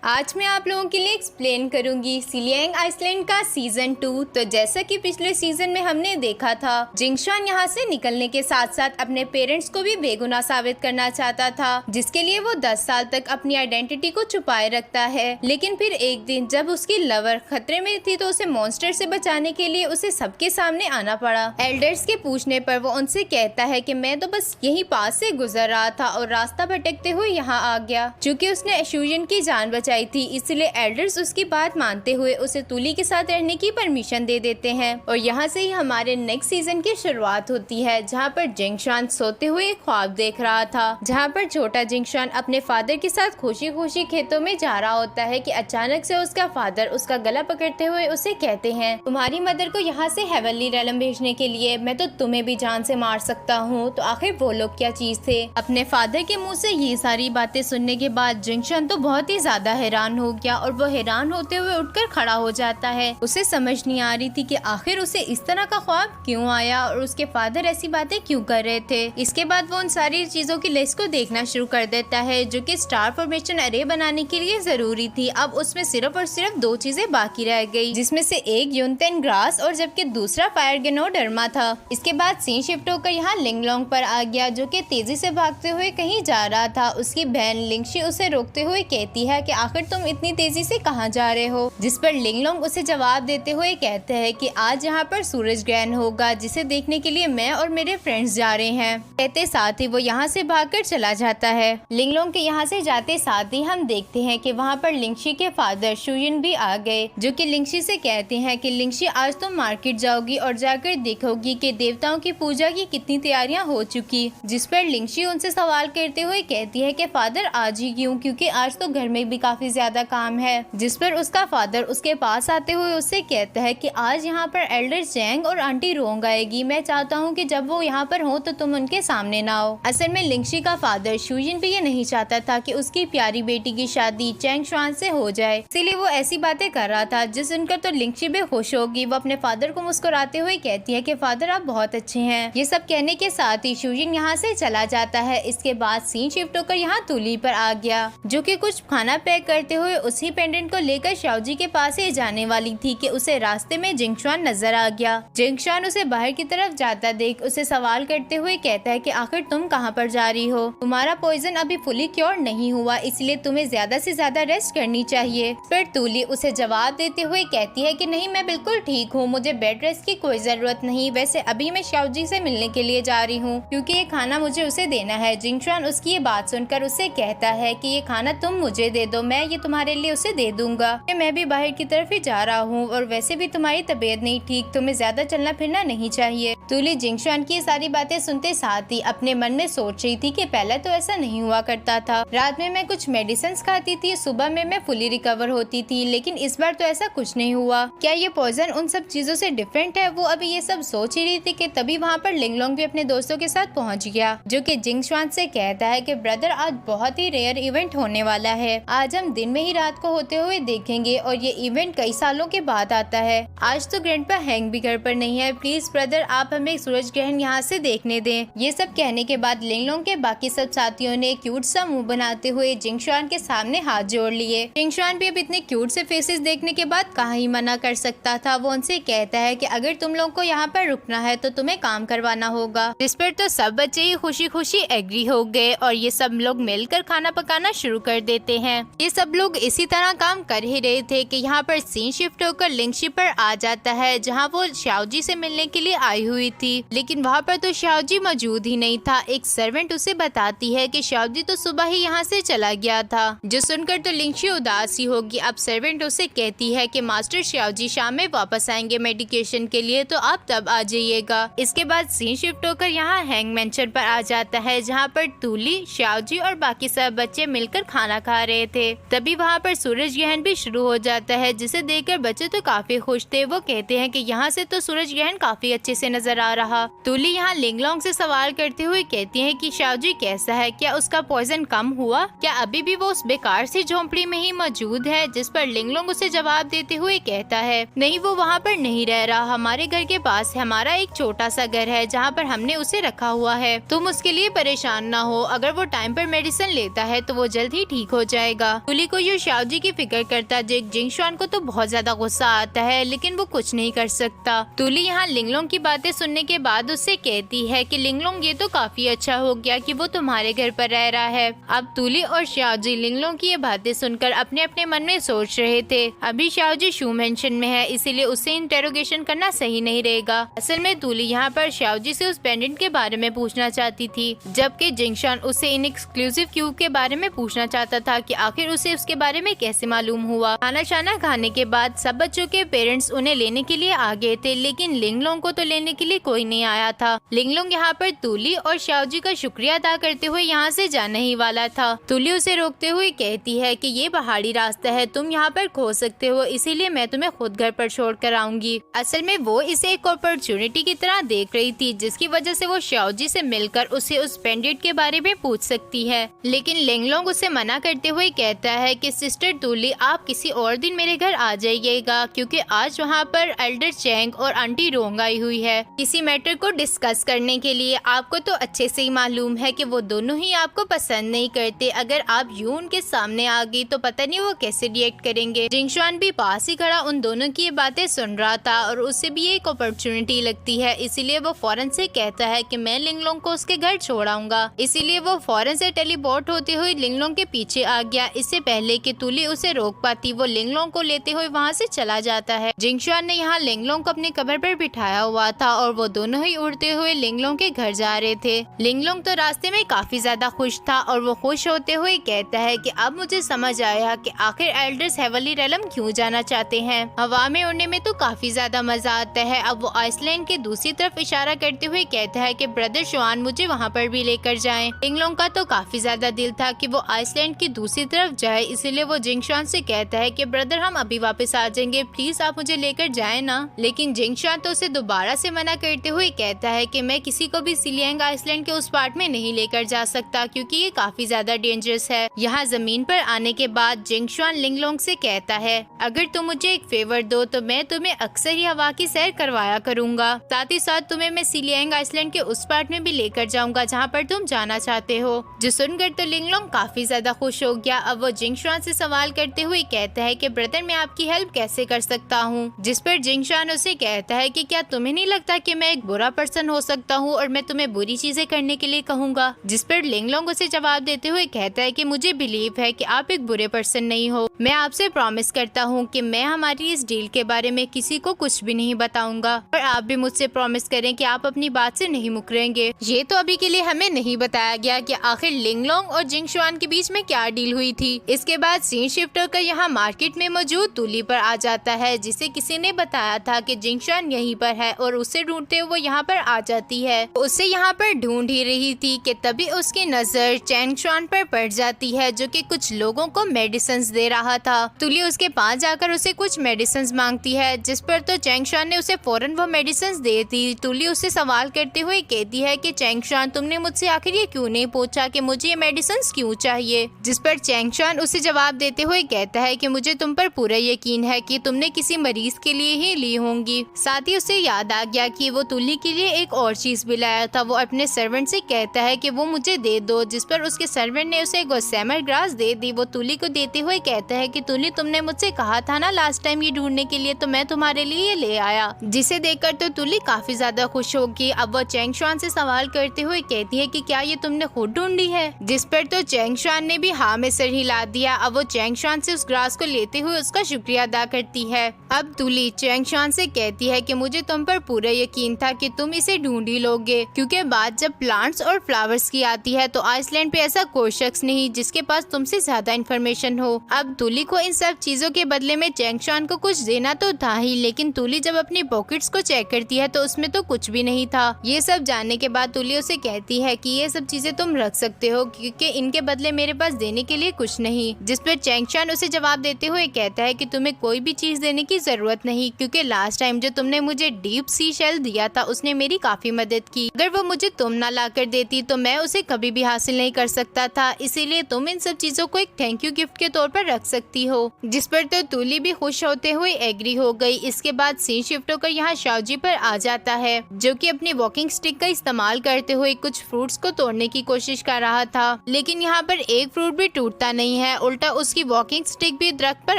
आज मैं आप लोगों के लिए एक्सप्लेन करूंगी सिलियांग आइसलैंड का सीजन 2। तो जैसा कि पिछले सीजन में हमने देखा था, जिंगशान यहाँ से निकलने के साथ साथ अपने पेरेंट्स को भी बेगुनाह साबित करना चाहता था, जिसके लिए वो 10 साल तक अपनी आइडेंटिटी को छुपाए रखता है। लेकिन फिर एक दिन जब उसकी लवर खतरे में थी तो उसे मॉन्स्टर से बचाने के लिए उसे सबके सामने आना पड़ा। एल्डर्स के पूछने पर वो उनसे कहता है कि मैं तो बस यहीं पास से गुजर रहा था और रास्ता भटकते हुए यहाँ आ गया। चूँकि उसने एशूजन की जान बचाई थी, इसलिए एल्डर्स उसकी बात मानते हुए उसे तुली के साथ रहने की परमिशन दे देते हैं। और यहाँ से ही हमारे नेक्स्ट सीजन की शुरुआत होती है, जहाँ पर जिंगशान सोते हुए एक ख्वाब देख रहा था, जहाँ पर छोटा जिंगशान अपने फादर के साथ खुशी खुशी खेतों में जा रहा होता है कि अचानक से उसका फादर उसका गला पकड़ते हुए उसे कहते हैं, तुम्हारी मदर को यहाँ से हेवनली रेलम भेजने के लिए मैं तो तुम्हें भी जान से मार सकता हूँ। तो आखिर वो लोग क्या चीज थे? अपने फादर के मुँह से ये सारी बातें सुनने के बाद जिंगशान तो बहुत ही ज्यादा हैरान हो गया और वो हैरान होते हुए उठकर खड़ा हो जाता है। उसे समझ नहीं आ रही थी कि आखिर उसे इस तरह का ख्वाब क्यों आया और उसके फादर ऐसी बातें क्यों कर रहे थे। इसके बाद वो उन सारी चीजों की लिस्ट को देखना शुरू कर देता है जो कि स्टार फॉर्मेशन अरे बनाने के लिए जरूरी थी। अब उसमें सिर्फ और सिर्फ 2 चीजें बाकी रह गई, जिसमें से एक यूनतेन ग्रास और जबकि दूसरा फायर गेनोडर्मा था। इसके बाद सीन शिफ्ट होकर यहाँ लिंगलोंग पर आ गया, जो कि तेजी से भागते हुए कहीं जा रहा था। उसकी बहन लिंगशी उसे रोकते हुए कहती है कि आखिर तुम इतनी तेजी से कहाँ जा रहे हो? जिस पर लिंगलोंग उसे जवाब देते हुए कहते हैं कि आज यहाँ पर सूरज ग्रहण होगा, जिसे देखने के लिए मैं और मेरे फ्रेंड्स जा रहे हैं। कहते साथ ही वो यहाँ से भागकर चला जाता है। लिंगलोंग के यहाँ से जाते साथ ही हम देखते हैं कि वहाँ पर लिंगशी के फादर शुयिन भी आ गए, जो कि लिंगशी से कहते हैं कि लिंगशी आज तुम मार्केट जाओगी और जाकर देखोगी कि देवताओं की पूजा की कितनी तैयारियां हो चुकी। जिस पर लिंगशी उनसे सवाल करते हुए कहती है कि फादर आज ही क्यों, क्योंकि आज तो घर में भी काफी ज्यादा काम है। जिस पर उसका फादर उसके पास आते हुए उससे कहता है कि आज यहाँ पर एल्डर चैंग और आंटी रोंग आएगी। मैं चाहता हूँ कि जब वो यहाँ पर हो तो तुम उनके सामने ना हो। असल में लिंगशी का फादर शुयिन भी ये नहीं चाहता था कि उसकी प्यारी बेटी की शादी चैंग शुआन से हो जाए, इसीलिए वो ऐसी बातें कर रहा था जिस सुनकर तो लिंगशी भी खुश होगी। वो अपने फादर को मुस्कुराते हुए कहती है कि फादर आप बहुत अच्छे हैं। ये सब कहने के साथ ही शुयिन यहाँ से चला जाता है। इसके बाद सीन शिफ्ट होकर यहाँ तुली पर आ गया, जो कि कुछ खाना पैक करते हुए उसी पेंडेंट को लेकर शाओजी के पास ही जाने वाली थी कि उसे रास्ते में जिंगशान नजर आ गया। जिंगशान उसे बाहर की तरफ जाता देख उसे सवाल करते हुए कहता है कि आखिर तुम कहाँ पर जा रही हो? तुम्हारा पॉइजन अभी फुली क्योर नहीं हुआ, इसलिए तुम्हें ज्यादा से ज्यादा रेस्ट करनी चाहिए। फिर तुली उसे जवाब देते हुए कहती है कि नहीं, मैं बिल्कुल ठीक हूँ, मुझे बेड रेस्ट की कोई जरूरत नहीं। वैसे अभी मैं शाओजी से मिलने के लिए जा रही हूँ, क्योंकि ये खाना मुझे उसे देना है। जिंगशान उसकी ये बात सुनकर उससे कहता है कि ये खाना तुम मुझे दे दो, मैं ये तुम्हारे लिए उसे दे दूंगा। मैं भी बाहर की तरफ ही जा रहा हूँ और वैसे भी तुम्हारी तबीयत नहीं ठीक, तुम्हें ज्यादा चलना फिरना नहीं चाहिए। तुली जिंगशान की सारी बातें सुनते साथ ही अपने मन में सोच रही थी कि पहले तो ऐसा नहीं हुआ करता था। रात में मैं कुछ मेडिसिन खाती थी, सुबह में मैं फुली रिकवर होती थी, लेकिन इस बार तो ऐसा कुछ नहीं हुआ। क्या ये पॉइजन उन सब चीजों से डिफरेंट है? वो अभी ये सब सोच ही रही थी कि तभी वहाँ पर लिंगलोंग भी अपने दोस्तों के साथ पहुँच गया, जो कि जिंगशान से कहता है कि ब्रदर आज बहुत ही रेयर इवेंट होने वाला है। आज हम दिन में ही रात को होते हुए देखेंगे और ये इवेंट कई सालों के बाद आता है। आज तो ग्रैंडपा हैंग भी घर पर नहीं है, प्लीज ब्रदर आप हमें सूरज ग्रहण यहाँ से देखने दें। ये सब कहने के बाद लिंगलोंग के बाकी सब साथियों ने क्यूट सा मुंह बनाते हुए जिंगशान के सामने हाथ जोड़ लिए। जिंगशान भी अब इतने क्यूट से फेसेस देखने के बाद कहाँ ही मना कर सकता था। वो उनसे कहता है कि अगर तुम लोग को यहाँ पर रुकना है तो तुम्हें काम करवाना होगा। जिस पर तो सब बच्चे ही खुशी खुशी एग्री हो गए और ये सब लोग मिलकर खाना पकाना शुरू कर देते हैं। ये सब लोग इसी तरह काम कर ही रहे थे कि यहाँ पर सीन शिफ्ट होकर लिंगशी पर आ जाता है, जहाँ वो शाओजी से मिलने के लिए आई हुई थी। लेकिन वहाँ पर तो शाओजी मौजूद ही नहीं था। एक सर्वेंट उसे बताती है कि शाओजी तो सुबह ही यहाँ से चला गया था, जो सुनकर तो लिंगशी उदास ही होगी। अब सर्वेंट उसे कहती है कि मास्टर शाओजी शाम में वापस आएंगे मेडिकेशन के लिए, तो आप तब आ जाइएगा। इसके बाद सीन शिफ्ट होकर यहाँ हैंग मेंशन पर आ जाता है, जहाँ पर तुली, शाओजी और बाकी सब बच्चे मिलकर खाना खा रहे थे। तभी वहाँ पर सूरज ग्रहण भी शुरू हो जाता है, जिसे देखकर बच्चे तो काफी खुश थे। वो कहते हैं कि यहाँ से तो सूरज ग्रहण काफी अच्छे से नजर आ रहा। तुली यहाँ लिंगलोंग से सवाल करते हुए कहती है कि शाओजी कैसा है, क्या उसका पॉइजन कम हुआ, क्या अभी भी वो उस बेकार सी झोंपड़ी में ही मौजूद है? जिस पर लिंगलोंग उसे जवाब देते हुए कहता है नहीं, वो वहाँ पर नहीं रह रहा, हमारे घर के पास हमारा एक छोटा सा घर है जहाँ पर हमने उसे रखा हुआ है। तुम उसके लिए परेशान ना हो, अगर वो टाइम पर मेडिसिन लेता है तो वो जल्द ही ठीक हो जाएगा। तुली तुली को यो शाओजी की फिक्र करता देख जिंगशुआन को तो बहुत ज्यादा गुस्सा आता है, लेकिन वो कुछ नहीं कर सकता। तुली यहाँ लिंगलोंग की बातें सुनने के बाद उससे कहती है कि लिंगलोंग ये तो काफी अच्छा हो गया कि वो तुम्हारे घर पर रह रहा है। अब तुली और शाओजी लिंगलोंग की ये बातें सुनकर अपने अपने मन में सोच रहे थे। अभी शाओजी शू मेंशन में है, इसीलिए उससे इंटेरोगेशन करना सही नहीं रहेगा। असल में तुली यहाँ पर शाओजी से उस पेंडेंट के बारे में पूछना चाहती थी, जबकि जिंगशुआन उससे इन एक्सक्लूसिव क्यूब के बारे में पूछना चाहता था कि आखिर उसे उसके बारे में कैसे मालूम हुआ। खाना शाना खाने के बाद सब बच्चों के पेरेंट्स उन्हें लेने के लिए आ गए थे, लेकिन लिंगलोंग को तो लेने के लिए कोई नहीं आया था। लिंगलोंग यहाँ पर तुली और शाओजी का शुक्रिया अदा करते हुए यहाँ से जाने ही वाला था। तुली उसे रोकते हुए कहती है कि ये पहाड़ी रास्ता है, तुम यहाँ पर खो सकते हो, इसीलिए मैं तुम्हें खुद घर पर छोड़ कर आऊंगी। असल में वो इसे एक अपॉर्चुनिटी की तरह देख रही थी, जिसकी वजह से वो शाओजी से मिलकर उसे उस पेंडेंट के बारे में पूछ सकती है। लेकिन लिंगलोंग उसे मना करते हुए कहता है कि सिस्टर तुली, आप किसी और दिन मेरे घर आ जाइएगा, क्योंकि आज वहाँ पर एल्डर चैंग और आंटी रोंग आई हुई है किसी मैटर को डिस्कस करने के लिए। आपको तो अच्छे से ही मालूम है कि वो दोनों ही आपको पसंद नहीं करते। अगर आप यूं उनके सामने आ गई तो पता नहीं वो कैसे रिएक्ट करेंगे। जिंगशुआन भी पास ही खड़ा उन दोनों की ये बातें सुन रहा था और उसे भी एक अपॉर्चुनिटी लगती है, इसीलिए वो फौरन से कहता है कि मैं लिंगलोंग को उसके घर छोड़ाऊंगा। इसीलिए वो फौरन से टेलीपोर्ट होते हुए लिंगलोंग के पीछे आ गया। इससे पहले कि तुली उसे रोक पाती, वो लिंगलोंग को लेते हुए वहाँ से चला जाता है। जिंगशुआन ने यहाँ लिंगलोंग को अपने कबर पर बिठाया हुआ था और वो दोनों ही उड़ते हुए लिंगलोंग के घर जा रहे थे। लिंगलोंग तो रास्ते में काफी ज्यादा खुश था और वो खुश होते हुए कहता है कि अब मुझे समझ आया कि आखिर एल्डर्स हेवनली रेलम क्यों जाना चाहते हैं। हवा में उड़ने में तो काफी ज्यादा मजा आता है। अब वो आइसलैंड के दूसरी तरफ इशारा करते हुए कहता है कि ब्रदर शुआन मुझे वहाँ पर भी लेकर जाएं। लिंगलोंग का तो काफी ज्यादा दिल था कि वो आइसलैंड की दूसरी तरफ जाए, इसलिए वो जिंगशुआन से कहता है कि ब्रदर हम अभी वापस आ जाएंगे, प्लीज आप मुझे लेकर जाएं ना। लेकिन जिंगशुआन तो उसे दोबारा से मना करते हुए कहता है कि मैं किसी को भी सिलियांग आइसलैंड के उस पार्ट में नहीं लेकर जा सकता, क्योंकि ये काफी ज्यादा डेंजरस है। यहाँ जमीन पर आने के बाद जिंगशुआन लिंगलोंग से कहता है, अगर तुम मुझे एक फेवर दो तो मैं तुम्हें अक्सर ही हवा की सैर करवाया करूंगा, साथ ही साथ तुम्हें मैं सिलियांग आइसलैंड के उस पार्ट में भी लेकर जाऊंगा जहाँ पर तुम जाना चाहते हो। जो सुनकर तो लिंगलोंग काफी ज्यादा खुश हो गया। अब वो जिंगशुआन से सवाल करते हुए कहता है कि ब्रदर मैं आपकी हेल्प कैसे कर सकता हूँ। जिस पर जिंगशुआन उसे कहता है कि क्या तुम्हें नहीं लगता कि मैं एक बुरा पर्सन हो सकता हूँ और मैं तुम्हें बुरी चीजें करने के लिए कहूँगा। जिस पर लिंगलोंग उसे जवाब देते हुए कहता है कि मुझे बिलीव है कि आप एक बुरे पर्सन नहीं हो। मैं आपसे प्रॉमिस करता हूँ कि मैं हमारी इस डील के बारे में किसी को कुछ भी नहीं बताऊंगा, और आप भी मुझसे प्रॉमिस करें कि आप अपनी बात से नहीं मुकरेंगे। ये तो अभी के लिए हमें नहीं बताया गया कि आखिर लिंगलोंग और जिंगशुआन के बीच में क्या डील हुई थी। इसके बाद सीन शिफ्ट होकर यहाँ मार्केट में मौजूद तुली पर आ जाता है, जिसे किसी ने बताया था कि जिंगशुआन यहीं पर है, और उसे ढूंढते हुए वो यहाँ पर आ जाती है। उसे यहाँ पर ढूंढ ही रही थी कि तभी उसकी नजर चैंगशुआन पर पड़ जाती है, जो कि कुछ लोगों को मेडिसिन दे रहा था। तुली उसके पास जाकर उसे कुछ मेडिसिन मांगती है, जिस पर तो चैंगशुआन ने उसे फौरन वो मेडिसिन दे दी। तुली उससे सवाल करते हुए कहती है कि चैंगशुआन तुमने मुझसे आखिर ये क्यों नहीं पूछा कि मुझे ये मेडिसिन क्यों चाहिए। जिस पर चैंगशुआन उसे जवाब देते हुए कहता है कि मुझे तुम पर पूरा यकीन है कि तुमने किसी मरीज के लिए ही ली होंगी। साथ ही उसे याद आ गया कि वो तुली के लिए एक और चीज भी लाया था। वो अपने सर्वेंट से कहता है कि वो मुझे दे दो, जिस पर उसके सर्वेंट ने उसे गोसेमर ग्रास दे दी। वो तुली को देते हुए कहता है कि तुली तुमने मुझसे कहा था ना लास्ट टाइम ये ढूंढने के लिए, तो मैं तुम्हारे लिए ये ले आया। जिसे देखकर तो तुली काफी ज्यादा खुश होगी। अब वो चैंगशुआन से सवाल करते हुए कहती है कि क्या ये तुमने खुद ढूंढी है। जिस पर तो चैंगशुआन ने भी हाँ में सर हिला दिया। अब वो चैंगशुआन से उस ग्रास को लेते हुए उसका शुक्रिया अदा करती है। अब तुली चैंगशुआन से कहती है कि मुझे तुम पर पूरा यकीन था कि तुम इसे ढूंढ ही लोगे, क्योंकि बात जब प्लांट्स और फ्लावर्स की आती है तो आइसलैंड पे ऐसा कोई शख्स नहीं जिसके पास तुमसे ज्यादा इन्फॉर्मेशन हो। अब तुली को इन सब चीजों के बदले में चैंगशुआन को कुछ देना तो था ही, लेकिन तुली जब अपनी पॉकेट्स को चेक करती है तो उसमें तो कुछ भी नहीं था। ये सब जानने के बाद तुली उसे कहती है कि ये सब चीजें तुम रख सकते हो, क्योंकि इनके बदले मेरे पास देने के लिए कुछ नहीं। जिस पर चैंगशुआन उसे जवाब देते हुए कहता है कि तुम्हें कोई भी चीज देने की जरूरत नहीं, क्योंकि लास्ट टाइम जो तुमने मुझे डीप सी शेल दिया था उसने मेरी काफी मदद की। अगर वो मुझे तुम ना ला कर देती तो मैं उसे कभी भी हासिल नहीं कर सकता था, इसीलिए तुम इन सब चीजों को एक थैंक यू गिफ्ट के तौर पर रख सकती हो। जिस पर तो तुली भी खुश होते हुए एग्री हो गई। इसके बाद सीन शिफ्ट होकर यहाँ शाओजी पर आ जाता है, जो कि अपनी वॉकिंग स्टिक का इस्तेमाल करते हुए कुछ फ्रूट्स को तोड़ने की कोशिश कर रहा था, लेकिन यहाँ पर एक फ्रूट भी टूटता नहीं है है, उल्टा उसकी वॉकिंग स्टिक भी दरख्त पर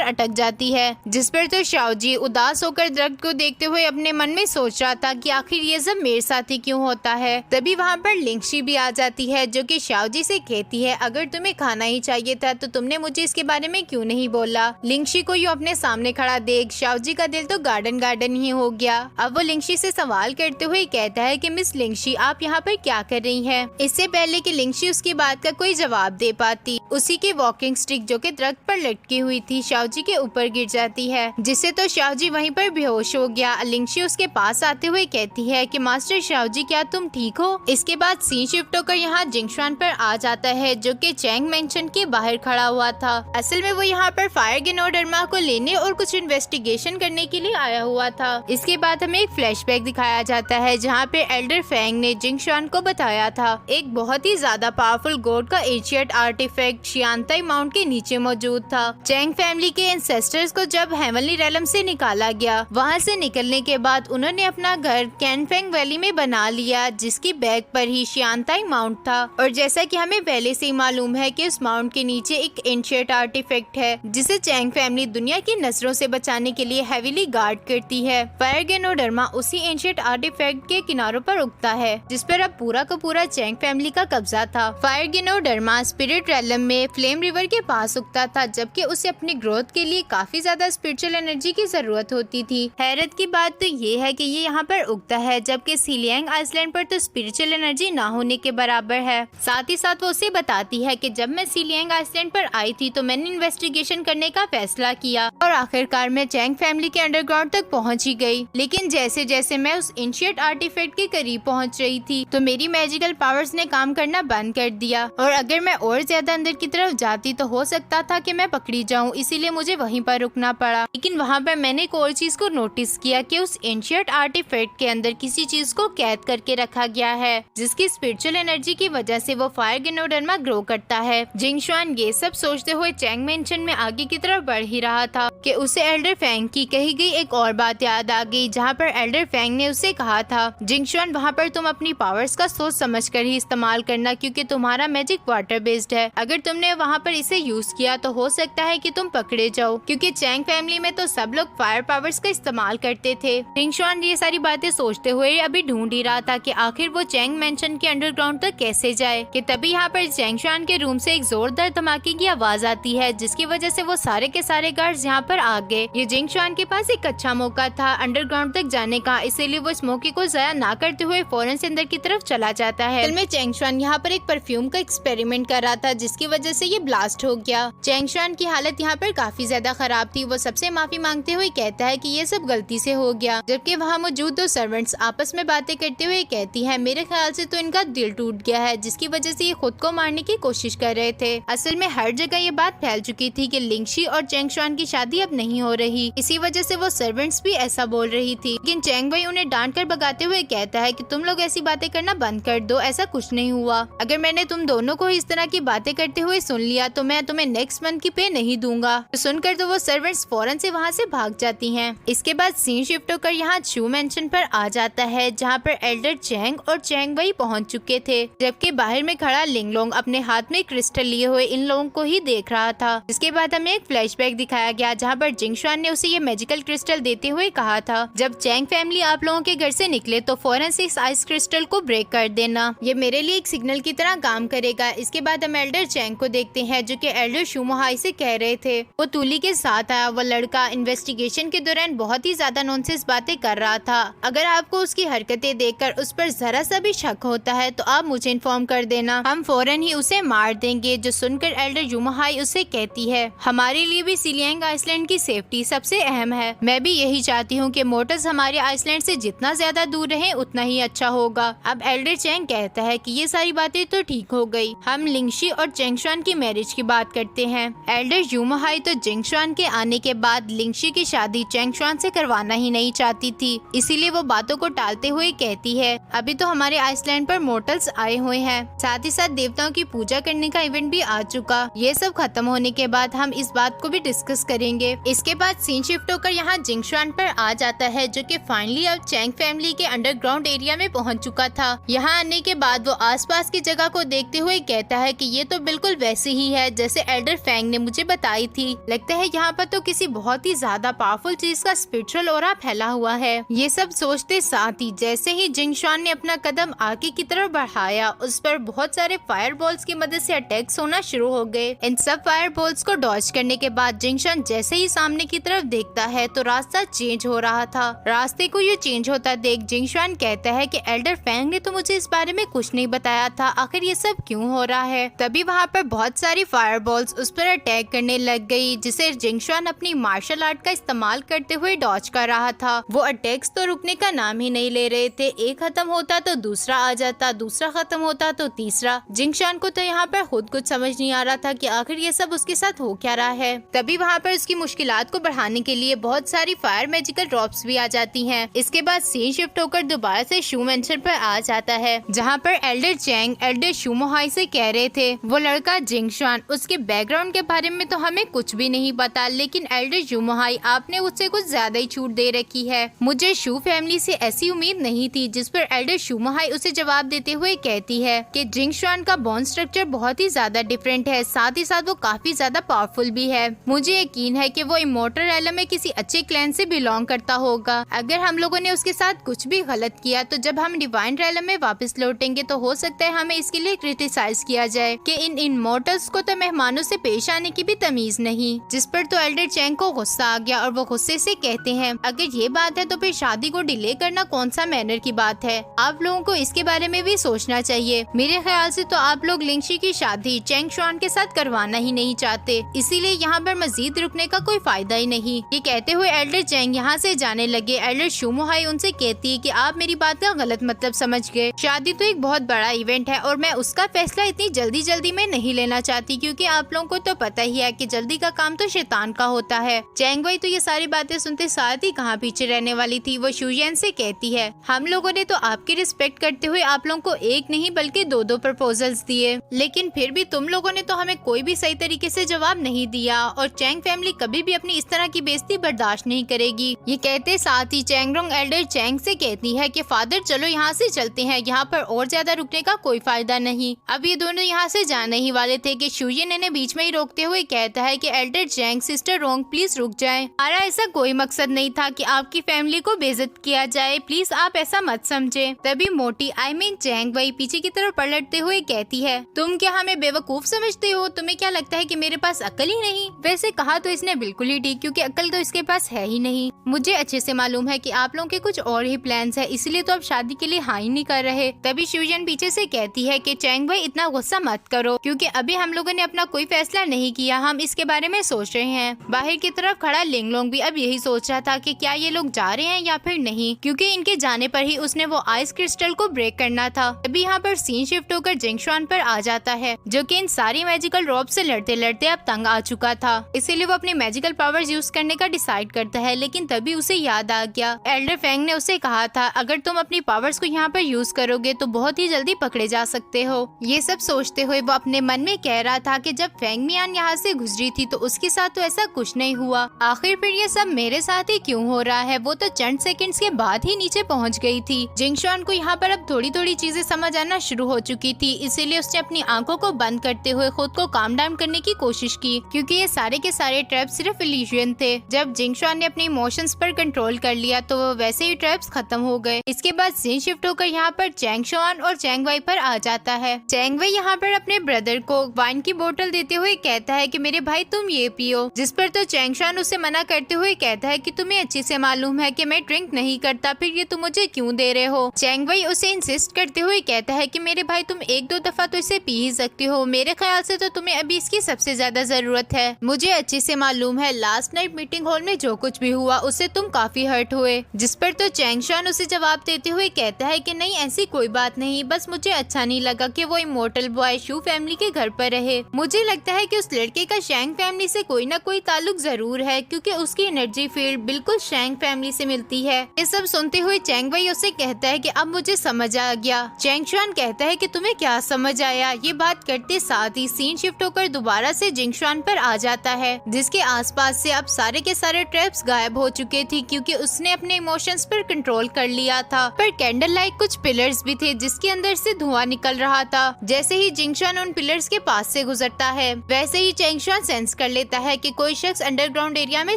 अटक जाती है, जिस पर तो शाओजी उदास होकर दरख्त को देखते हुए अपने मन में सोच रहा था कि आखिर ये सब मेरे साथ ही क्यों होता है। तभी वहाँ पर लिंगशी भी आ जाती है, जो कि शाओजी से कहती है अगर तुम्हें खाना ही चाहिए था तो तुमने मुझे इसके बारे में क्यों नहीं बोला। लिंगशी को यूँ अपने सामने खड़ा देख शाओजी का दिल तो गार्डन गार्डन ही हो गया। अब वो लिंगशी से सवाल करते हुए कहता है कि मिस लिंगशी आप यहाँ पर क्या कर रही हैं? इससे पहले कि लिंगशी उसकी बात का कोई जवाब दे पाती, उसी की वॉकिंग स्टिक जो कि दरख्त पर लटकी हुई थी शाओजी के ऊपर गिर जाती है, जिससे तो शाओजी वहीं पर बेहोश हो गया। लिंगशी उसके पास आते हुए कहती है कि मास्टर शाओजी क्या तुम ठीक हो? इसके बाद सीन शिफ्ट होकर यहाँ जिंगशान पर आ जाता है, जो कि चैंग मेंशन के बाहर खड़ा हुआ था। असल में वो यहाँ पर फायर गिनोडर्मा को लेने और कुछ इन्वेस्टिगेशन करने के लिए आया हुआ था। इसके बाद हमें एक फ्लैशबैक दिखाया जाता है, जहाँ पे एल्डर फेंग ने जिंगशान को बताया था एक बहुत ही ज्यादा पावरफुल गॉड का एशियट आर्टिफैक्ट शियांताई माउंट के नीचे मौजूद था। चैंग फैमिली के एंसेस्टर्स को जब हेवनली रेलम से निकाला गया, वहाँ से निकलने के बाद उन्होंने अपना घर कैनफेंग वैली में बना लिया, जिसकी बैक पर ही शियांताई माउंट था। और जैसा कि हमें पहले से ही मालूम है कि उस माउंट के नीचे एक एंशिएंट आर्टिफैक्ट है, जिसे चैंग फैमिली दुनिया की नजरों से बचाने के लिए हेवीली गार्ड करती है। फायर गिनोडर्मा उसी एंशिएंट आर्टिफैक्ट के किनारों पर उगता है, जिस पर अब पूरा का पूरा चैंग फैमिली का कब्जा था। फायर गिनोडर्मा स्पिरिट रेलम में फ्लेम रिवर के पास उगता था, जबकि उसे अपनी ग्रोथ के लिए काफी ज्यादा स्पिरिचुअल एनर्जी की जरूरत होती थी। हैरत की बात तो ये है कि ये यहाँ पर उगता है, जबकि सीलियांग आइसलैंड पर तो स्पिरिचुअल एनर्जी ना होने के बराबर है। साथ ही साथ वो उसे बताती है कि जब मैं सीलियांग आइसलैंड पर आई थी तो मैंने इन्वेस्टिगेशन करने का फैसला किया और आखिरकार मैं चैंग फैमिली के अंडरग्राउंड तक पहुँच ही गई। लेकिन जैसे जैसे मैं उस एंशिएंट आर्टिफैक्ट के करीब पहुँच रही थी तो मेरी मैजिकल पावर्स ने काम करना बंद कर दिया, और अगर मैं और ज्यादा अंदर की तरफ जाती तो हो सकता था कि मैं पकड़ी जाऊं, इसीलिए मुझे वहीं पर रुकना पड़ा। लेकिन वहाँ पर मैंने एक और चीज को नोटिस किया कि उस एंशिएंट आर्टिफैक्ट के अंदर किसी चीज को कैद करके रखा गया है, जिसकी स्पिरिचुअल एनर्जी की वजह से वो फायर गिनोडर्मा ग्रो करता है। जिंगशान ये सब सोचते हुए चैंग मेंशन में आगे की तरफ बढ़ ही रहा था कि उसे एल्डर फेंग की कही गई एक और बात याद आ गई, जहाँ पर एल्डर फेंग ने उसे कहा था जिंगशान वहाँ पर तुम अपनी पावर्स का सोच समझ कर ही इस्तेमाल करना, क्योंकि तुम्हारा मैजिक वाटर बेस्ड है। अगर तुमने वहाँ पर इसे यूज किया तो हो सकता है कि तुम पकड़े जाओ, क्योंकि चैंग फैमिली में तो सब लोग फायर पावर्स का इस्तेमाल करते थे। जिंगशान ये सारी बातें सोचते हुए अभी ढूंढ ही रहा था कि आखिर वो चैंग मेंशन के अंडरग्राउंड तक कैसे जाए, कि तभी यहाँ पर जिंगशान के रूम से एक जोरदार धमाके की आवाज आती है, जिसकी वजह से वो सारे के सारे गार्ड्स यहाँ पर आ गए। ये जिंगशान के पास एक अच्छा मौका था अंडरग्राउंड तक जाने का, इसीलिए वो इस मौके को जाया ना करते हुए फौरन से अंदर की तरफ चला जाता है। फिल्म में जिंगशान यहाँ पर एक परफ्यूम का एक्सपेरिमेंट कर रहा था, जिसकी वजह से ये ब्लास्ट हो गया। जिंगशान की हालत यहाँ पर काफी ज्यादा खराब थी। वो सबसे माफी मांगते हुए कहता है कि ये सब गलती से हो गया, जबकि वहाँ मौजूद दो सर्वेंट्स आपस में बातें करते हुए कहती है मेरे ख्याल से तो इनका दिल टूट गया है, जिसकी वजह से ये खुद को मारने की कोशिश कर रहे थे। असल में हर जगह ये बात फैल चुकी थी कि लिंगशी और जिंगशान की शादी अब नहीं हो रही, इसी वजह से वो सर्वेंट्स भी ऐसा बोल रही थी। लेकिन चैंग वई उन्हें डांट कर भगाते हुए कहता है कि तुम लोग ऐसी बातें करना बंद कर दो, ऐसा कुछ नहीं हुआ। अगर मैंने तुम दोनों को इस तरह की बातें करते हुए सुन लिया तो मैं तुम्हें नेक्स्ट मंथ की पे नहीं दूंगा। तो सुनकर तो वो सर्वेंट्स फौरन से वहाँ से भाग जाती हैं। इसके बाद सीन शिफ्ट होकर यहाँ छू मेंशन पर आ जाता है, जहाँ पर एल्डर चैंग और चैंग वई पहुँच चुके थे, जबकि बाहर में खड़ा लिंगलोंग अपने हाथ में क्रिस्टल लिए हुए इन लोगों को ही देख रहा था। इसके बाद हमें एक फ्लैशबैक दिखाया गया, जहाँ पर जिंगशान ने उसे ये मैजिकल क्रिस्टल देते हुए कहा था जब चैंग फैमिली आप लोगों के घर से निकले तो फौरन से इस आइस क्रिस्टल को ब्रेक कर देना, ये मेरे लिए एक सिग्नल की तरह काम करेगा। इसके बाद हम एल्डर चैंग को देखते हैं, जो कि एल्डर शुमोहाई से कह रहे थे वो तूली के साथ आया वो लड़का इन्वेस्टिगेशन के दौरान बहुत ही ज्यादा नॉनसेंस बातें कर रहा था। अगर आपको उसकी हरकतें देखकर उस पर जरा सा भी शक होता है तो आप मुझे इन्फॉर्म कर देना, हम फौरन ही उसे मार देंगे। जो सुनकर एल्डर युमोहाई उसे कहती है हमारे लिए भी सीलियांग आइसलैंड की सेफ्टी सबसे अहम है, मैं भी यही चाहती हूँ कि मोटर्स हमारे आइसलैंड से जितना ज्यादा दूर रहे उतना ही अच्छा होगा। अब एल्डर चैंग कहता है कि ये सारी बातें तो ठीक हो गई, हम लिंगशी और जिंगशान की मैरिज की बात करते हैं। एल्डर युमोहाई तो जिंगशान के आने के बाद लिंगशी की शादी जिंगशान से करवाना ही नहीं चाहती थी, इसीलिए वो बातों को टालते हुए कहती है अभी तो हमारे आइसलैंड पर मोर्टल्स आए हुए हैं, साथ ही साथ देवताओं की पूजा करने का इवेंट भी आ चुका। ये सब खत्म होने के बाद हम इस बात को भी डिस्कस करेंगे करेंगे। इसके बाद सीन शिफ्ट होकर यहाँ जिंगशान पर आ जाता है, जो कि फाइनली अब चैंग फैमिली के अंडरग्राउंड एरिया में पहुंच चुका था। यहाँ आने के बाद वो आसपास की जगह को देखते हुए कहता है कि ये तो बिल्कुल वैसे ही है जैसे एल्डर फेंग ने मुझे बताई थी। लगता है यहाँ पर तो किसी बहुत ही ज्यादा पावरफुल चीज का स्पिरिचुअल ऑरा फैला हुआ है। ये सब सोचते साथ ही जैसे ही जिंगशान ने अपना कदम आगे की तरफ बढ़ाया, उस पर बहुत सारे फायर बॉल्स की मदद से अटैक्स होना शुरू हो गए। इन सब फायर बॉल्स को डॉज करने के बाद जिंगशान जैसे ही सामने की तरफ देखता है तो रास्ता चेंज हो रहा था। रास्ते को ये चेंज होता देख जिंगशान कहता है कि एल्डर फेंग ने तो मुझे इस बारे में कुछ नहीं बताया था, आखिर ये सब क्यों हो रहा है। तभी वहाँ पर बहुत सारी फायर बॉल्स उस पर अटैक करने लग गई, जिसे जिंगशान अपनी मार्शल आर्ट का इस्तेमाल करते हुए डॉज कर रहा था। वो अटैक्स तो रुकने का नाम ही नहीं ले रहे थे। एक खत्म होता तो दूसरा आ जाता, दूसरा खत्म होता तो तीसरा। जिंगशान को तो यहाँ पर खुद कुछ समझ नहीं आ रहा था कि आखिर ये सब उसके साथ हो क्या रहा है। तभी वहाँ पर उसकी मुश्किलात को बढ़ाने के लिए बहुत सारी फायर मैजिकल ड्रॉप्स भी आ जाती हैं। इसके बाद सीन शिफ्ट होकर दोबारा से शू मेंशन पर आ जाता है, जहाँ पर एल्डर चैंग एल्डर शूमोहाई से कह रहे थे वो लड़का जिंगशान, उसके बैकग्राउंड के बारे में तो हमें कुछ भी नहीं पता, लेकिन एल्डर शूमोहाई आपने उससे कुछ ज्यादा ही छूट दे रखी है। मुझे शू फैमिली से ऐसी उम्मीद नहीं थी। जिस पर एल्डर शूमोहाई उसे जवाब देते हुए कहती है कि जिंगशान का बॉन्ड स्ट्रक्चर बहुत ही ज्यादा डिफरेंट है, साथ ही साथ वो काफी ज्यादा पावरफुल भी है। मुझे यकीन है कि वो इमोर्टल रेलम में किसी अच्छे क्लैन से बिलोंग करता होगा। अगर हम लोगों ने उसके साथ कुछ भी गलत किया तो जब हम डिवाइन रेलम में वापस लौटेंगे तो हो सकता है हमें इसके लिए क्रिटिसाइज किया जाए कि इन इमोर्टल्स को तो मेहमानों से पेश आने की भी तमीज नहीं। जिस पर तो एल्डर चैंग को गुस्सा आ गया और वो गुस्से से कहते हैं अगर ये बात है तो फिर शादी को डिले करना कौन सा मैनर की बात है। आप लोगों को इसके बारे में भी सोचना चाहिए। मेरे ख्याल से तो आप लोग लिंगशी की शादी चैंग शुआन के साथ करवाना ही नहीं चाहते, इसीलिए यहाँ पर मजीद रुकने का कोई फायदा ही नहीं। ये कहते हुए एल्डर चैंग यहाँ से जाने लगे। एल्डर शूमोहाई उनसे कहती है कि आप मेरी बात का गलत मतलब समझ गए। शादी तो एक बहुत बड़ा इवेंट है और मैं उसका फैसला इतनी जल्दी में नहीं लेना चाहती, क्योंकि आप लोगों को तो पता ही है कि जल्दी का काम तो शैतान का होता है। चैंग वई तो ये सारी बातें सुनते साथ ही कहाँ पीछे रहने वाली थी। वो शुयन से कहती है हम लोगों ने तो आपकी रिस्पेक्ट करते हुए आप लोगों को एक नहीं बल्कि दो प्रपोजल्स दिए, लेकिन फिर भी तुम लोगों ने तो हमें कोई भी सही तरीके से जवाब नहीं दिया और चैंग फैमिली कभी भी अपनी इस तरह की बेइज्जती बर्दाश्त नहीं करेगी। ये कहते साथ ही चैंगरोंग एल्डर चैंग से कहती है कि फादर चलो यहाँ से चलते हैं, यहाँ पर और ज्यादा रुकने का कोई फायदा नहीं। अब ये दोनों यहाँ से जाने ही वाले थे कि शुयन इन्हें बीच में ही रोकते हुए कहता है कि elder Chang sister Rong please रुक जाए। हमारा ऐसा कोई मकसद नहीं था कि आपकी फैमिली को बेइज्जत किया जाए, प्लीज आप ऐसा मत समझे। तभी मोटी चैंग वही पीछे की तरफ पलटते हुए कहती है तुम क्या हमें बेवकूफ समझते हो? तुम्हें क्या लगता है कि मेरे पास अकल ही नहीं? वैसे कहा तो इसने बिल्कुल ही ठीक, क्योंकि अकल तो इसके पास है ही नहीं। मुझे अच्छे से मालूम है कि आप लोगों के कुछ और ही प्लान्स है, इसलिए तो अब शादी के लिए हाँ ही नहीं कर रहे। तभी शुयन पीछे से कहती है कि चैंग भाई इतना गुस्सा मत करो, क्योंकि अभी हम लोगों ने अपना कोई फैसला नहीं किया, हम इसके बारे में सोच रहे हैं। बाहर की तरफ खड़ा लिंगलोंग भी अब यही सोच रहा था कि क्या ये लोग जा रहे हैं या फिर नहीं, क्योंकि इनके जाने पर ही उसने वो आइस क्रिस्टल को ब्रेक करना था। तभी यहाँ पर सीन शिफ्ट होकर जिंगशान पर आ जाता है, जो कि इन सारी मैजिकल रॉब से लड़ते लड़ते अब तंग आ चुका था। इसीलिए वो अपनी मैजिकल पावर्स यूज करने का डिसाइड करता है, लेकिन तभी उसे याद आ गया एल्डर फेंग ने उसे कहा था अगर तुम अपनी पावर्स को यहाँ पर यूज करोगे तो बहुत ही जल्दी पकड़े जा सकते हो। ये सब सोचते हुए वो अपने मन में कह रहा था कि जब फेंग मियान यहाँ से गुजरी थी तो उसके साथ तो ऐसा कुछ नहीं हुआ, आखिर फिर ये सब मेरे साथ ही क्यों हो रहा है? वो तो चंद सेकंड्स के बाद ही नीचे पहुँच गई थी। जिंगशान को यहाँ पर अब थोड़ी थोड़ी चीजें समझ आना शुरू हो चुकी थी, इसीलिए उसने अपनी आंखों को बंद करते हुए खुद को काम डाउन करने की कोशिश की, क्योंकि ये सारे के सारे ट्रैप सिर्फ इल्यूजन थे। जब जिंगशान ने अपने इमोशंस पर कंट्रोल कर लिया तो वो वैसे ही ट्रैप्स खत्म हो गए। इसके बाद सीन शिफ्ट होकर यहाँ पर चैंग शुआन और चैंग वाई पर आ जाता है। चैंग वाई यहाँ पर अपने ब्रदर को वाइन की बोतल देते हुए कहता है कि मेरे भाई तुम ये पियो, जिस पर तो चैंग शुआन उसे मना करते हुए कहता है कि तुम्हें अच्छे से मालूम है कि मैं ड्रिंक नहीं करता, फिर ये तुम मुझे क्यों दे रहे हो? चैंग वाई उसे इंसिस्ट करते हुए कहता है कि मेरे भाई तुम एक दो दफा तो इसे पी ही सकती हो, मेरे ख्याल से तो तुम्हें अभी इसकी सबसे ज्यादा जरूरत है। मुझे अच्छे से मालूम है लास्ट नाइट मीटिंग हॉल में जो कुछ भी हुआ उससे तुम काफी हर्ट हुए। जिस पर तो चैंगशान उसे जवाब देते हुए कहता है कि नहीं ऐसी कोई बात नहीं, बस मुझे अच्छा नहीं लगा कि वो इमोर्टल बॉय शू फैमिली के घर पर रहे। मुझे लगता है कि उस लड़के का शैंग फैमिली से कोई ना कोई ताल्लुक जरूर है क्योंकि उसकी एनर्जी फील्ड बिल्कुल शैंग फैमिली से मिलती है। ये सब सुनते हुए चैंग वई उससे कहता है कि अब मुझे समझ आ गया। चैंगशान कहता है कि तुम्हें क्या समझ आया। ये बात करते साथ ही सीन शिफ्ट होकर दोबारा से जिंगशान पर आ जाता है, जिसके आसपास से अब सारे के सारे ट्रैप्स गायब हो चुके थे क्योंकि उसने अपने इमोशंस पर कंट्रोल कर लिया था। पर कैंडल लाइट कुछ पिलर्स भी थे जिसके अंदर से धुआं निकल रहा था। जैसे ही जिंगशान उन पिलर्स के पास से गुजरता है वैसे ही चैंगशान सेंस कर लेता है कि कोई शख्स अंडरग्राउंड एरिया में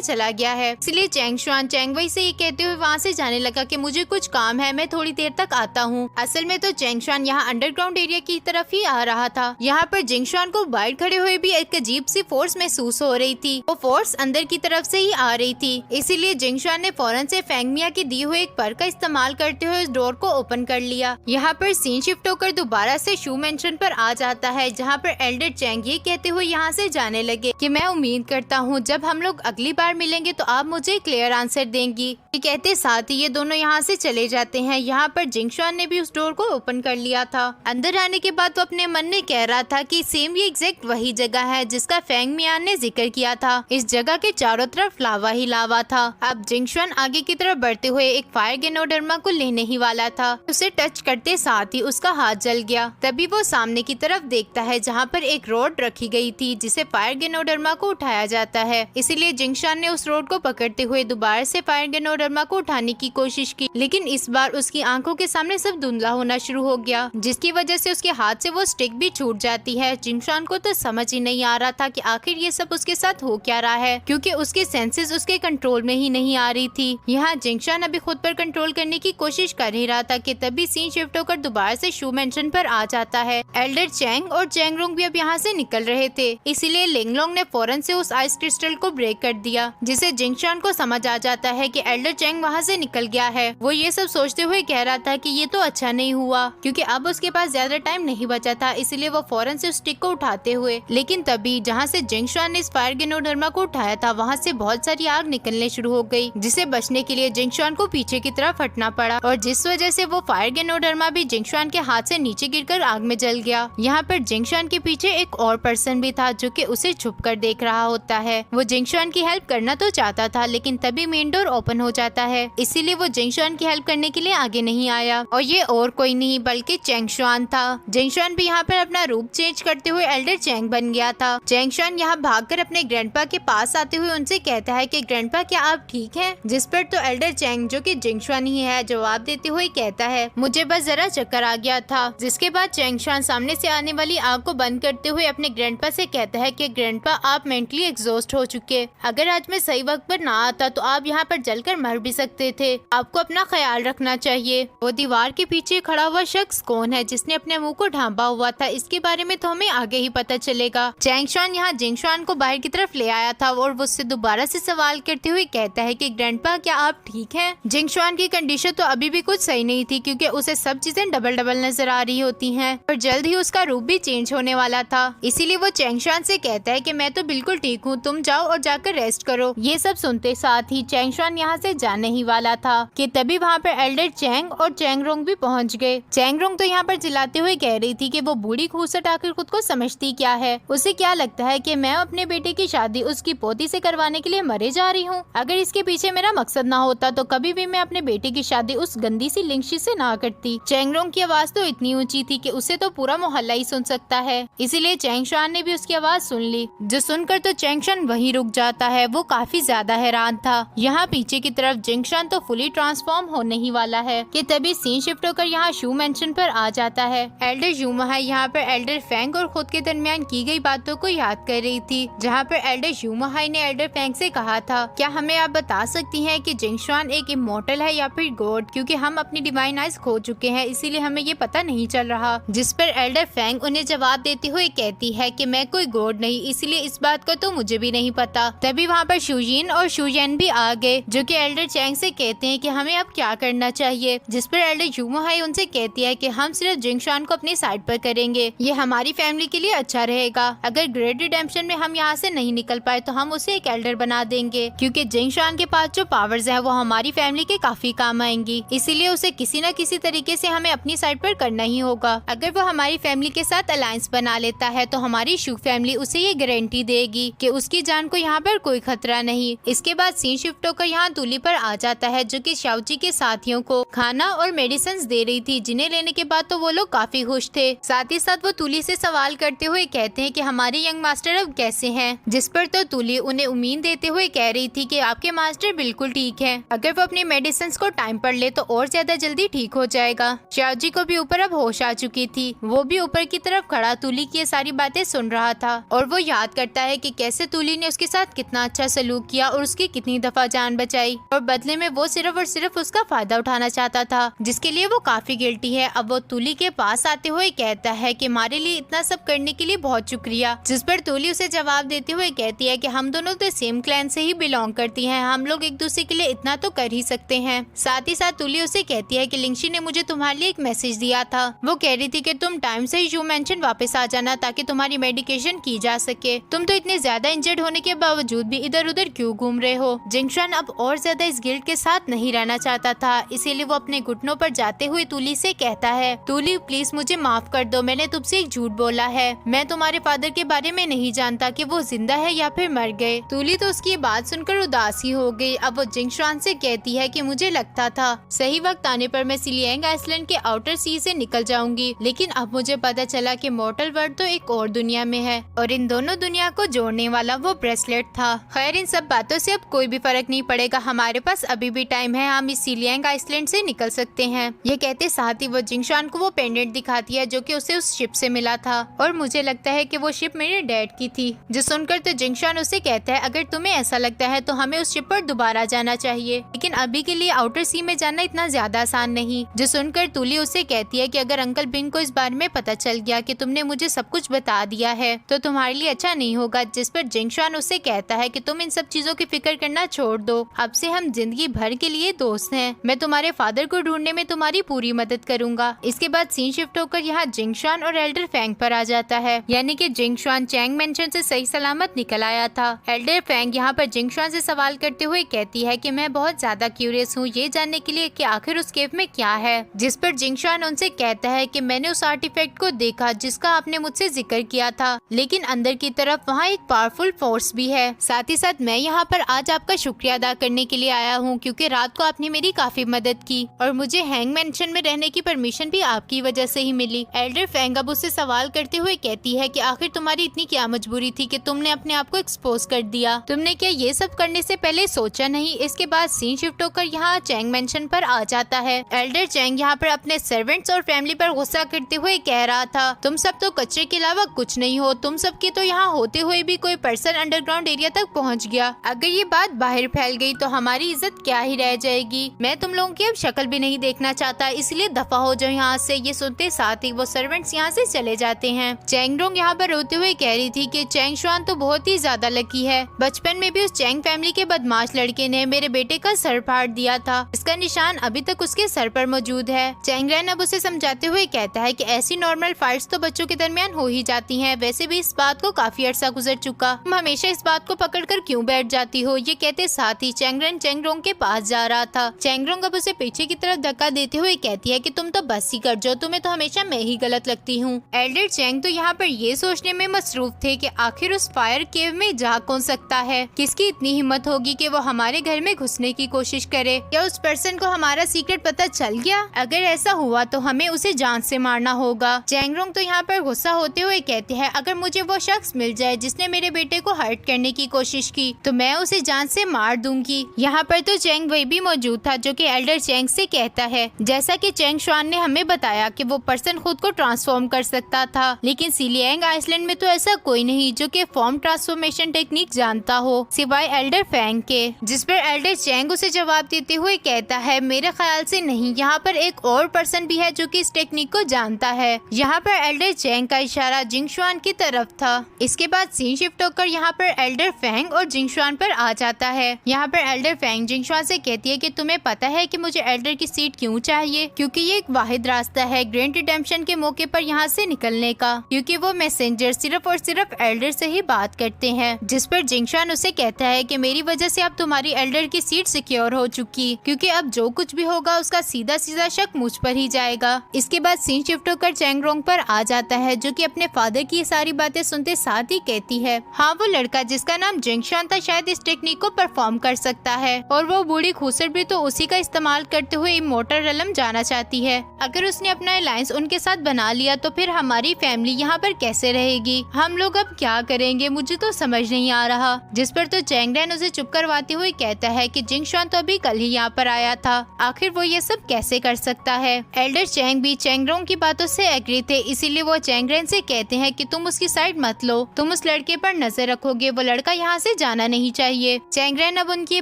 चला गया है। इसलिए चैंगशान चैंग वई से ये कहते हुए वहाँ से जाने लगा कि मुझे कुछ काम है, मैं थोड़ी देर तक आता हूँ। असल में तो चैंगशान यहाँ अंडरग्राउंड एरिया की तरफ ही आ रहा था। यहाँ पर जिंगशान को बाहर खड़े हुए भी एक अजीब सी फोर्स महसूस हो रही थी। वो फोर्स अंदर की तरफ से ही आ रही थी। इसीलिए जिंगशान ने फौरन से फेंग मिया की दी हुई एक पर का इस्तेमाल करते हुए उस डोर को ओपन कर लिया। यहाँ पर सीन शिफ्ट होकर दोबारा से शू मेंशन पर आ जाता है, जहाँ पर एल्डर चैंग ये कहते हुए यहाँ से जाने लगे कि मैं उम्मीद करता हूँ जब हम लोग अगली बार मिलेंगे तो आप मुझे क्लियर आंसर देंगी। ये कहते साथ ही ये दोनों यहाँ से चले जाते हैं। यहाँ पर जिंगशान ने भी उस डोर को ओपन कर लिया था। अंदर आने के बाद वो अपने मन में कह रहा था कि सेम ये एग्जैक्ट वही जगह है जिसका फेंग मियान ने जिक्र किया था। इस जगह के चारों तरफ लावा ही लावा था। अब जिंगशान आगे की तरफ बढ़ते हुए एक फायर गेनोडर्मा को लेने ही वाला था। उसे टच करते साथ ही उसका हाथ जल गया। तभी वो सामने की तरफ देखता है जहाँ पर एक रोड रखी गई थी जिसे फायर गेनोडर्मा को उठाया जाता है। इसीलिए जिंगशान ने उस रोड को पकड़ते हुए दोबारा से फायर गेनोडर्मा को उठाने की कोशिश की, लेकिन इस बार उसकी आंखों के सामने सब धुंधला होना शुरू हो गया, जिसकी वजह से उसके हाथ से वो स्टिक भी छूट जाती है। जिंगशान को तो समझ ही नहीं आ रहा था कि आखिर ये सब उसके साथ हो क्या रहा है, क्योंकि उसके सेंसेस उसके कंट्रोल में ही नहीं आ रही थी। यहाँ जिंगशान अभी खुद पर कंट्रोल करने की कोशिश कर ही रहा था कि तभी सीन शिफ्ट होकर दोबारा से शू मेंशन पर आ जाता है। एल्डर चैंग और चैंगरोंग भी अब यहाँ से निकल रहे थे, इसीलिए लिंगलोंग ने फौरन से उस आइस क्रिस्टल को ब्रेक कर दिया, जिसे जिंगशान को समझ आ जाता है कि एल्डर चैंग वहाँ से निकल गया है। वो ये सब सोचते हुए कह रहा था कि ये तो अच्छा नहीं हुआ, क्योंकि अब उसके पास ज्यादा टाइम नहीं बचा था। इसलिए वो फौरन से उस स्टिक को उठाते हुए, लेकिन तभी जहाँ से जिंगशान ने इस फायर गेनोडर्मा को उठाया था वहाँ से बहुत सारी आग निकलने शुरू हो गई, जिसे बचने के लिए जिंगशान को पीछे की तरफ हटना पड़ा, और जिस वजह से वो फायर गेनोडर्मा भी जिंगशान के हाथ से नीचे गिरकर आग में जल गया। यहाँ पर जिंगशान के पीछे एक और पर्सन भी था जो कि उसे छुप कर देख रहा होता है। वो जिंगशान की हेल्प करना तो चाहता था, लेकिन तभी मेन डोर ओपन हो जाता है, इसीलिए वो जिंगशान की हेल्प करने के लिए आगे नहीं आया, और ये और कोई नहीं बल्कि चैंगशान था। जिंगशान भी यहाँ पर अपना रूप चेंज करते हुए एल्डर चैंग बन गया था। चैंगशान यहाँ भागकर अपने ग्रैंडपा के पास आते हुए उनसे कहता है कि ग्रैंडपा क्या आप ठीक हैं? जिस पर तो एल्डर चैंग जो कि जिंगशान ही है जवाब देते हुए कहता है मुझे बस जरा चक्कर आ गया था। जिसके बाद चैंगशान सामने से आने वाली आग को बंद करते हुए अपने ग्रैंडपा से कहता है कि ग्रैंडपा आप मेंटली एग्जॉस्ट हो चुके, अगर आज मैं सही वक्त पर ना आता तो आप यहाँ पर जलकर मर भी सकते थे, आपको अपना ख्याल रखना चाहिए। वो दीवार के पीछे खड़ा हुआ शख्स कौन है जिसने अपने मुंह को ढांपा हुआ था, इसके बारे में तो हमें आगे ही पता चलेगा। चैंगशान यहाँ जिंगशान को बाहर की तरफ ले आया था और वो उससे दोबारा से सवाल करते हुए कहता है कि ग्रैंडपा क्या आप ठीक हैं? जिंगशान की कंडीशन तो अभी भी कुछ सही नहीं थी, क्योंकि उसे सब चीजें डबल डबल नजर आ रही होती हैं, और जल्द ही उसका रूप भी चेंज होने वाला था। इसीलिए वो चैंगशान से कहता है कि मैं तो बिल्कुल ठीक हूँ, तुम जाओ और जाकर रेस्ट करो। ये सब सुनते साथ ही चैंगशान यहाँ से जाने ही वाला था कि तभी वहाँ पर एल्डर चैंग और चैंगरोंग भी पहुँच गए। चैंगरोंग तो यहाँ पर चिल्लाते हुए कह रही थी कि वो बूढ़ी खूसट आकर खुद को समझती क्या है, उसे क्या लगता है कि मैं अपने बेटे की शादी उसकी पोती से करवाने के लिए मरे जा रही हूँ। अगर इसके पीछे मेरा मकसद ना होता तो कभी भी मैं अपने बेटे की शादी उस गंदी सी लिंगशी से ना करती। चैंगरोंग की आवाज तो इतनी ऊंची थी कि उसे तो पूरा मोहल्ला ही सुन सकता है, इसीलिए चैंगशान ने भी उसकी आवाज सुन ली, जो सुनकर तो चैंगशान वहीं रुक जाता है। वो काफी ज्यादा हैरान था। यहाँ पीछे की तरफ जिंगशान तो फुली ट्रांसफॉर्म होने ही वाला है कि तभी सीन शिफ्ट होकर यहाँ शू मेंशन पर आ जाता है। एल्डर यूमाहाई यहाँ पर एल्डर फेंग और खुद के दरमियान की गई बातों को याद कर रही थी, जहाँ पर एल्डर यूमाहाई ने एल्डर फेंग से कहा था क्या हमें आप बता सकती हैं कि जिंगशान एक इमोर्टल है या फिर गॉड, क्योंकि हम अपनी डिवाइन आइज खो चुके हैं, इसीलिए हमें ये पता नहीं चल रहा। जिस पर एल्डर फेंग उन्हें जवाब देते हुए कहती है कि मैं कोई गॉड नहीं, इसलिए इस बात का तो मुझे भी नहीं पता। तभी वहाँ पर शुजिन और शुयन भी आ गए, जो कि एल्डर चैंग से कहते हैं कि हमें अब क्या करना चाहिए। जिस पर एल्डर यूमाहाई उनसे कहती है कि हम सिर्फ जिंगशान को अपनी साइड पर करेंगे, ये हमारी फैमिली के लिए अच्छा रहेगा। अगर ग्रेट रिडेम्पशन में हम यहाँ से नहीं निकल पाए तो हम उसे एक एल्डर बना देंगे, क्योंकि जिंगशान जिंगशान के पास जो पावर्स हैं वो हमारी फैमिली के काफी काम आएंगी, इसीलिए उसे किसी न किसी तरीके से हमें अपनी साइड पर करना ही होगा। अगर वो हमारी फैमिली के साथ अलायंस बना लेता है तो हमारी शू फैमिली उसे ये गारंटी देगी कि उसकी जान को यहाँ पर कोई खतरा नहीं। इसके बाद सीन शिफ्ट होकर यहाँ तुली पर आ जाता है, जो कि शाओजी के साथियों को खाना और मेडिसिन दे रही थी, जिन्हें लेने के बाद तो वो लोग काफी खुश थे। साथ ही साथ वो तुली से सवाल करते हुए कहते हैं कि हमारे यंग मास्टर अब कैसे हैं, जिस पर तो तुली उन्हें उम्मीद देते हुए कह रही थी कि आपके मास्टर बिल्कुल ठीक है, अगर वो अपनी मेडिसिन को टाइम पर ले तो और ज्यादा जल्दी ठीक हो जाएगा। शाओजी को भी ऊपर अब होश आ चुकी थी, वो भी ऊपर की तरफ खड़ा तुली की ये सारी बातें सुन रहा था और वो याद करता है कि कैसे तुली ने उसके साथ कितना अच्छा सलूक किया और उसकी कितनी दफा जान बचाई, और बदले में वो सिर्फ और सिर्फ उसका फायदा उठाना चाहता था, जिसके लिए वो काफी गिल्टी है। अब वो तुली के पास आते हुए कहता है कि हमारे लिए इतना सब करने के लिए बहुत शुक्रिया, जिस पर तुली उसे जवाब देते हुए कहती है कि हम दोनों तो सेम क्लैन से ही बिलोंग करती हैं, हम लोग एक दूसरे के लिए इतना तो कर ही सकते हैं। साथ ही साथ तुली उसे कहती है कि लिंगशी ने मुझे तुम्हारे लिए एक मैसेज दिया था, वो कह रही थी कि तुम टाइम से ही यू मेंशन वापस आ जाना ताकि तुम्हारी मेडिकेशन की जा सके, तुम तो इतने ज्यादा इंजर्ड होने के बावजूद भी इधर उधर क्यों घूम रहे हो। जिंगशान अब और ज्यादा इस गिल्ट के साथ नहीं रहना चाहता था, इसीलिए वो अपने घुटनों पर जाते हुए तुली से कहता है, तुली प्लीज मुझे माफ कर दो, मैंने तुमसे एक झूठ बोला है, मैं तुम्हारे फादर के बारे में नहीं जानता कि वो जिंदा है या फिर मर गए। तुली तो उसकी बात सुनकर उदास ही हो गई। अब वो जिंगशान से कहती है कि मुझे लगता था सही वक्त आने पर मैं सिलियांग आइसलैंड के आउटर सी से निकल जाऊंगी, लेकिन अब मुझे पता चला कि मॉर्टल वर्ल्ड तो एक और दुनिया में है और इन दोनों दुनिया को जोड़ने वाला वो ब्रेसलेट था। खैर इन सब बातों से अब कोई भी फर्क नहीं पड़ेगा, हमारे पास अभी भी टाइम है, हम इस सिलियांग आइसलैंड से निकल सकते हैं। ये कहते साथ ही वो जिंगशान को वो पेंडेंट दिखाती है जो कि उसे उस शिप से मिला था, और मुझे लगता है कि वो शिप मेरे डैड की थी। जो सुनकर तो जिंगशान उसे कहता है, अगर तुम्हें ऐसा लगता है तो हमें उस शिप पर दोबारा जाना चाहिए, लेकिन अभी के लिए आउटर सी में जाना इतना ज्यादा आसान नहीं। जो सुनकर तुली उसे कहती है कि अगर अंकल बिंग को इस बारे में पता चल गया कि तुमने मुझे सब कुछ बता दिया है तो तुम्हारे लिए अच्छा नहीं होगा, जिस पर जिंगशान उसे कहता है कि तुम इन सब चीजों की फिक्र करना छोड़ दो, अब से हम जिंदगी भर के लिए दोस्त हैं, मैं तुम्हारे फादर को ढूंढने में तुम्हारी पूरी मदद करूंगा। इसके बाद सीन शिफ्ट होकर यहाँ जिंगशान और एल्डर फैंग पर आ जाता है, यानी कि जिंगशान चैंग मेंशन से सही सलामत निकल आया था। एल्डर फैंग यहाँ पर जिंगशान से सवाल करते हुए कहती है कि मैं बहुत ज्यादा क्यूरियस हूँ ये जानने के लिए कि आखिर उस केव में क्या है, जिस पर जिंगशान उनसे कहता है कि मैंने उस आर्टिफैक्ट को देखा जिसका आपने मुझसे जिक्र किया था, लेकिन अंदर की तरफ वहाँ एक पावरफुल फोर्स भी है। साथ ही साथ मैं यहाँ पर आज आपका शुक्रिया अदा करने के लिए आया हूँ क्योंकि रात को आपने मेरी काफी मदद की और मुझे हैंग मेंशन में रहने की परमिशन भी आपकी वजह से ही मिली। एल्डर फैंग अब उससे सवाल करते हुए कहती है कि आखिर तुम्हारी इतनी क्या मजबूरी थी कि तुमने अपने आप को एक्सपोज कर दिया, तुमने क्या ये सब करने से पहले सोचा नहीं। इसके बाद सीन शिफ्ट होकर यहाँ चैंग मेंशन पर आ जाता है। एल्डर चैंग यहाँ पर अपने सर्वेंट्स और फैमिली पर गुस्सा करते हुए कह रहा था, तुम सब तो कचरे के अलावा कुछ नहीं हो, तुम सब के तो यहाँ होते हुए भी कोई पर्सन अंडरग्राउंड एरिया तक पहुँच गया, अगर ये बात बाहर फैल गई तो हमारी इज्जत क्या ही रह जाएगी, मैं तुम लोगों की अब शक्ल भी नहीं देखना चाहता, इसलिए दफा हो जाओ यहाँ से। ये सुनते साथ ही वो सर्वेंट्स यहाँ से चले जाते हैं। चैंगरोंग यहाँ पर रोते हुए कह रही थी कि चैंग शुआन तो बहुत ही ज्यादा लकी है, बचपन में भी उस चैंग फैमिली के बदमाश लड़के ने मेरे बेटे का सर फाड़ दिया था, इसका निशान अभी तक उसके सर पर मौजूद है। चैंगरैन अब उसे समझाते हुए कहता है कि ऐसी नॉर्मल फाइट्स तो बच्चों के दरमियान हो ही जाती हैं, वैसे भी इस बात को काफी अरसा गुजर चुका, तुम हमेशा इस बात को पकड़कर क्यों बैठ जाती हो। ये कहते साथ ही चैंगरैन चैंगरोंग के पास जा रहा था। चैंगरोंग अब उसे पीछे की तरफ धक्का देते हुए कहती है कि तुम तो बस ही कर जाओ, तुम्हें तो हमेशा मैं ही गलत लगती हूँ। एल्डर चैंग तो यहाँ पर ये सोचने में मसरूफ थे कि आखिर उस फायर केव में जा कौन सकता है, किसकी इतनी हिम्मत होगी कि वो हमारे घर में घुसने की कोशिश करे, क्या उस पर्सन को हमारा सीक्रेट पता चल गया, अगर ऐसा हुआ तो हमें उसे जान से मारना होगा। चैंगरोंग तो यहाँ पर गुस्सा होते हुए कहते हैं, अगर मुझे वो शख्स मिल जाए जिसने मेरे बेटे को हर्ट करने की कोशिश की तो मैं उसे जान से मार दूंगी। यहाँ पर तो चैंग वही भी मौजूद था जो कि एल्डर चैंग से कहता है, जैसा कि चैंग शुआन ने हमें बताया कि वो पर्सन खुद को ट्रांसफॉर्म कर सकता था, लेकिन सिलियांग आइसलैंड में तो ऐसा कोई नहीं जो कि फॉर्म ट्रांसफॉर्मेशन टेक्निक जानता हो सिवाय एल्डर फैंग के। जिस पर एल्डर चैंग उसे जवाब देते हुए कहता है, मेरे ख्याल से नहीं, यहाँ पर एक और पर्सन भी है जो कि इस टेक्निक को जानता है। यहाँ पर एल्डर चैंग का इशारा जिंगशुआन की तरफ था। इसके बाद सीन शिफ्ट होकर यहाँ पर एल्डर फैंग और जिंगशुआन पर आ जाता है। यहाँ पर एल्डर फैंग जिंगशुआन से कहती है कि तुम्हें पता है कि मुझे एल्डर की सीट क्यों चाहिए, क्योंकि ये एक वाहिद रास्ता है ग्रैंड रिडेम्पशन के मौके पर यहाँ से निकलने का, क्योंकि वो मैसेंजर सिर्फ और सिर्फ एल्डर से ही बात करते हैं। जिस पर जिंगशुआन उसे कहता है कि मेरी वजह से अब तुम्हारी एल्डर की सीट सिक्योर हो चुकी, क्योंकि अब जो कुछ भी होगा उसका सीधा सीधा शक मुझ पर ही जाएगा। इसके बाद सीन शिफ्ट होकर चैंगरोंग पर आ जाता है, जो कि अपने फादर की सारी बातें सुनते साथ ही कहती है हाँ वो लड़का जिसका नाम जिंगशान था शायद इस टेक्निक को परफॉर्म कर सकता है, और वो बूढ़ी खूसर भी तो उसी का इस्तेमाल करते हुए इमोर्टल रेलम जाना चाहती है। अगर उसने अपना अलायंस उनके साथ बना लिया तो फिर हमारी फैमिली यहाँ पर कैसे रहेगी, हम लोग अब क्या करेंगे, मुझे तो समझ नहीं आ रहा। जिस पर तो चैंगरैन उसे चुप करवाते हुए कहता है कि जिंगशान तो अभी कल ही यहाँ पर आया था, आखिर वो ये सब कैसे कर सकता है। एल्डर चैंग भी चैंगरोंग की बातों से एग्री थे, इसीलिए वो चैंगरैन से कहते हैं कि तुम उसकी साइड मत लो, तुम उस लड़के पर नजर रखोगे, वो लड़का यहाँ से जाना नहीं चाहिए। चैंगरैन अब उनकी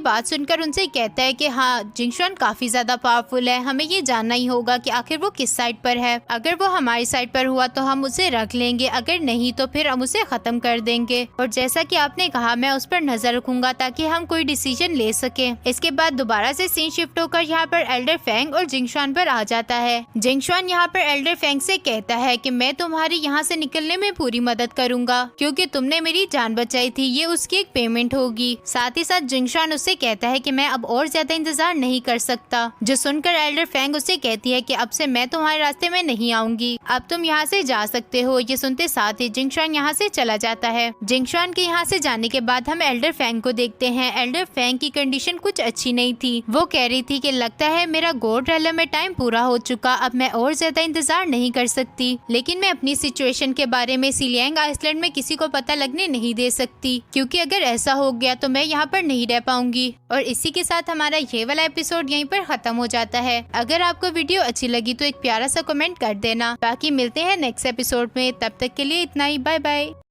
बात सुनकर उनसे कहता है कि हाँ जिंगशान काफी ज्यादा पावरफुल है, हमें ये जानना ही होगा कि आखिर वो किस साइड पर है। अगर वो हमारी साइड पर हुआ तो हम उसे रख लेंगे, अगर नहीं तो फिर हम उसे खत्म कर देंगे। और जैसा कि आपने कहा मैं उस पर नजर रखूंगा ताकि हम कोई डिसीजन ले सके। इसके बाद दोबारा से सीन शिफ्ट होकर यहाँ पर एल्डर फेंग और जिंगशान पर आ जाता है। जिंगशान यहाँ पर एल्डर फेंग से कहता है कि मैं तुम्हारी यहाँ से निकलने में पूरी मदद करूंगा, क्योंकि तुमने मेरी जान बचाई थी, ये उसकी एक पेमेंट होगी। साथ ही साथ जिंगशान उससे कहता है कि मैं अब और ज्यादा इंतजार नहीं कर सकता, जो सुनकर एल्डर फेंग उससे कहती है कि अब से मैं तुम्हारे रास्ते में नहीं आऊंगी, अब तुम यहाँ से जा सकते हो। ये सुनते साथ ही जिंगशान यहाँ से चला जाता है। जिंगशान के यहाँ से जाने के बाद हम एल्डर फेंग को देखते हैं। एल्डर फेंग की कंडीशन कुछ अच्छी नहीं थी, वो कह रही थी कि लगता है मेरा गोल्ड रेलम में टाइम पूरा हो चुका, अब मैं और ज्यादा इंतजार नहीं कर सकती, लेकिन मैं अपनी सिचुएशन के बारे में सिलियांग आइसलैंड में किसी को पता लगने नहीं दे सकती, क्योंकि अगर ऐसा हो गया तो मैं यहाँ पर नहीं रह पाऊंगी। और इसी के साथ हमारा ये वाला एपिसोड यहीं पर खत्म हो जाता है। अगर आपको वीडियो अच्छी लगी तो एक प्यारा सा कमेंट कर देना। बाकी मिलते हैं नेक्स्ट एपिसोड में, तब तक के लिए इतना ही, बाय बाय।